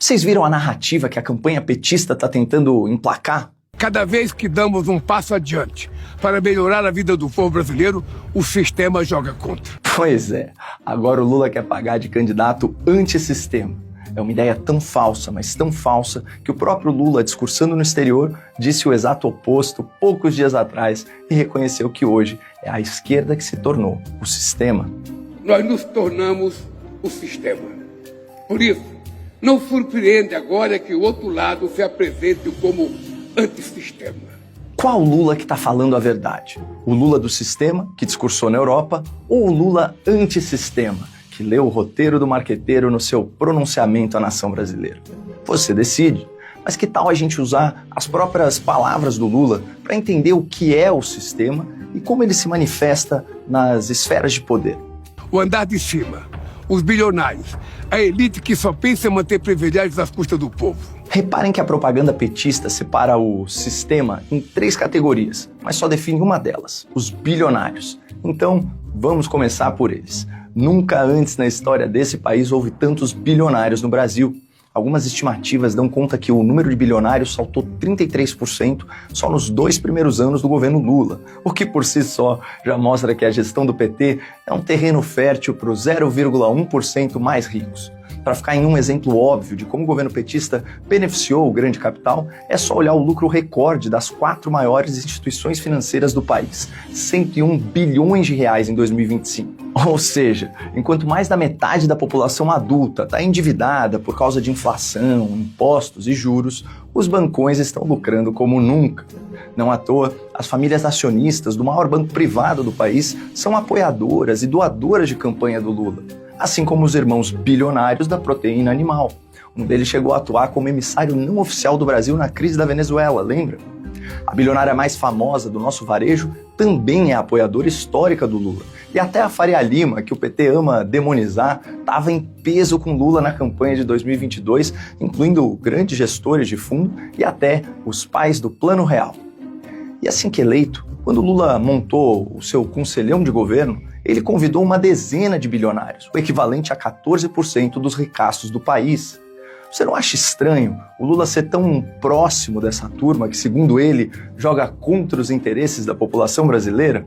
Vocês viram a narrativa que a campanha petista está tentando emplacar? Cada vez que damos um passo adiante para melhorar a vida do povo brasileiro, o sistema joga contra. Pois é, agora o Lula quer pagar de candidato antissistema. É uma ideia tão falsa, mas tão falsa, que o próprio Lula, discursando no exterior, disse o exato oposto poucos dias atrás e reconheceu que hoje é a esquerda que se tornou o sistema. Nós nos tornamos o sistema. Por isso, não surpreende agora que o outro lado se apresente como antissistema. Qual Lula que está falando a verdade? O Lula do sistema, que discursou na Europa, ou o Lula antissistema, que leu o roteiro do marqueteiro no seu pronunciamento à nação brasileira? Você decide. Mas que tal a gente usar as próprias palavras do Lula para entender o que é o sistema e como ele se manifesta nas esferas de poder? O andar de cima, os bilionários, a elite que só pensa em manter privilégios às custas do povo. Reparem que a propaganda petista separa o sistema em 3 categorias, mas só define uma delas, os bilionários. Então, vamos começar por eles. Nunca antes na história desse país houve tantos bilionários no Brasil. Algumas estimativas dão conta que o número de bilionários saltou 33% só nos 2 primeiros anos do governo Lula, o que por si só já mostra que a gestão do PT é um terreno fértil para os 0,1% mais ricos. Para ficar em um exemplo óbvio de como o governo petista beneficiou o grande capital, é só olhar o lucro recorde das 4 maiores instituições financeiras do país, 101 bilhões de reais em 2025. Ou seja, enquanto mais da metade da população adulta está endividada por causa de inflação, impostos e juros, os bancões estão lucrando como nunca. Não à toa, as famílias acionistas do maior banco privado do país são apoiadoras e doadoras de campanha do Lula, assim como os irmãos bilionários da proteína animal. Um deles chegou a atuar como emissário não oficial do Brasil na crise da Venezuela, lembra? A bilionária mais famosa do nosso varejo também é apoiadora histórica do Lula. E até a Faria Lima, que o PT ama demonizar, estava em peso com Lula na campanha de 2022, incluindo grandes gestores de fundo e até os pais do Plano Real. E assim que eleito, quando Lula montou o seu conselhão de governo, ele convidou uma dezena de bilionários, o equivalente a 14% dos ricaços do país. Você não acha estranho o Lula ser tão próximo dessa turma que, segundo ele, joga contra os interesses da população brasileira?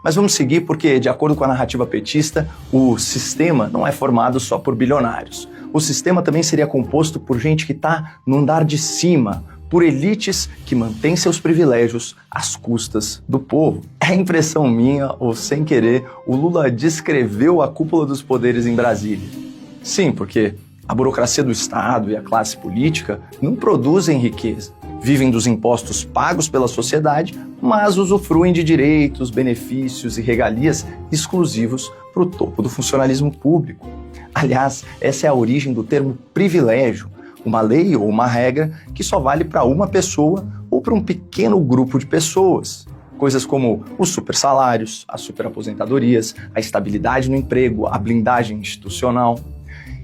Mas vamos seguir porque, de acordo com a narrativa petista, o sistema não é formado só por bilionários. O sistema também seria composto por gente que está no andar de cima, por elites que mantêm seus privilégios às custas do povo. É impressão minha, ou sem querer, o Lula descreveu a cúpula dos poderes em Brasília. Sim, porque a burocracia do Estado e a classe política não produzem riqueza. Vivem dos impostos pagos pela sociedade, mas usufruem de direitos, benefícios e regalias exclusivos para o topo do funcionalismo público. Aliás, essa é a origem do termo privilégio, uma lei ou uma regra que só vale para uma pessoa ou para um pequeno grupo de pessoas. Coisas como os supersalários, as superaposentadorias, a estabilidade no emprego, a blindagem institucional.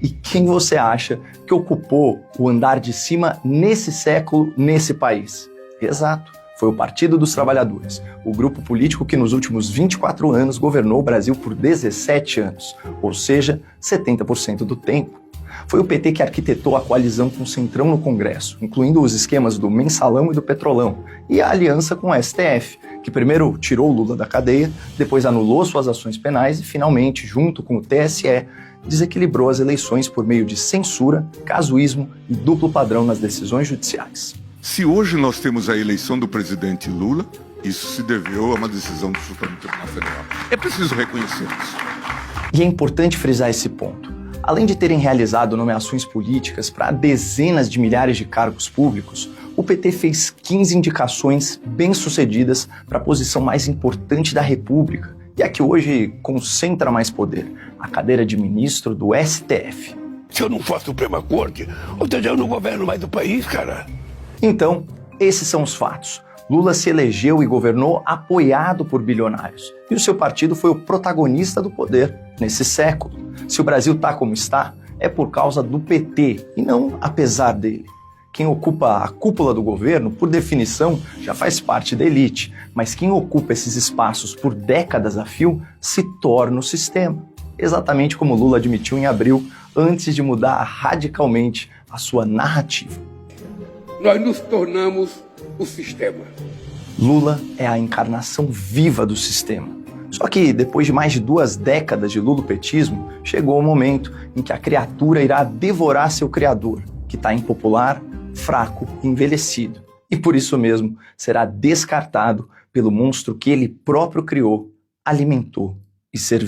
E quem você acha que ocupou o andar de cima nesse século, nesse país? Exato, foi o Partido dos Trabalhadores, o grupo político que nos últimos 24 anos governou o Brasil por 17 anos, ou seja, 70% do tempo. Foi o PT que arquitetou a coalizão com o Centrão no Congresso, incluindo os esquemas do Mensalão e do Petrolão, e a aliança com o STF, que primeiro tirou Lula da cadeia, depois anulou suas ações penais e, finalmente, junto com o TSE, desequilibrou as eleições por meio de censura, casuísmo e duplo padrão nas decisões judiciais. Se hoje nós temos a eleição do presidente Lula, isso se deveu a uma decisão do Supremo Tribunal Federal. É preciso reconhecer isso. E é importante frisar esse ponto. Além de terem realizado nomeações políticas para dezenas de milhares de cargos públicos, o PT fez 15 indicações bem-sucedidas para a posição mais importante da República, e a que hoje concentra mais poder, a cadeira de ministro do STF. Se eu não for a Suprema Corte, ou seja, eu não governo mais do país, cara. Então, esses são os fatos. Lula se elegeu e governou apoiado por bilionários. E o seu partido foi o protagonista do poder nesse século. Se o Brasil está como está, é por causa do PT e não apesar dele. Quem ocupa a cúpula do governo, por definição, já faz parte da elite, mas quem ocupa esses espaços por décadas a fio se torna o sistema. exatamente como Lula admitiu em abril, antes de mudar radicalmente a sua narrativa. Nós nos tornamos o sistema. Lula é a encarnação viva do sistema. Só que, depois de mais de 2 décadas de lulopetismo, chegou o momento em que a criatura irá devorar seu criador, que está impopular, fraco e envelhecido. E por isso mesmo será descartado pelo monstro que ele próprio criou, alimentou e serviu.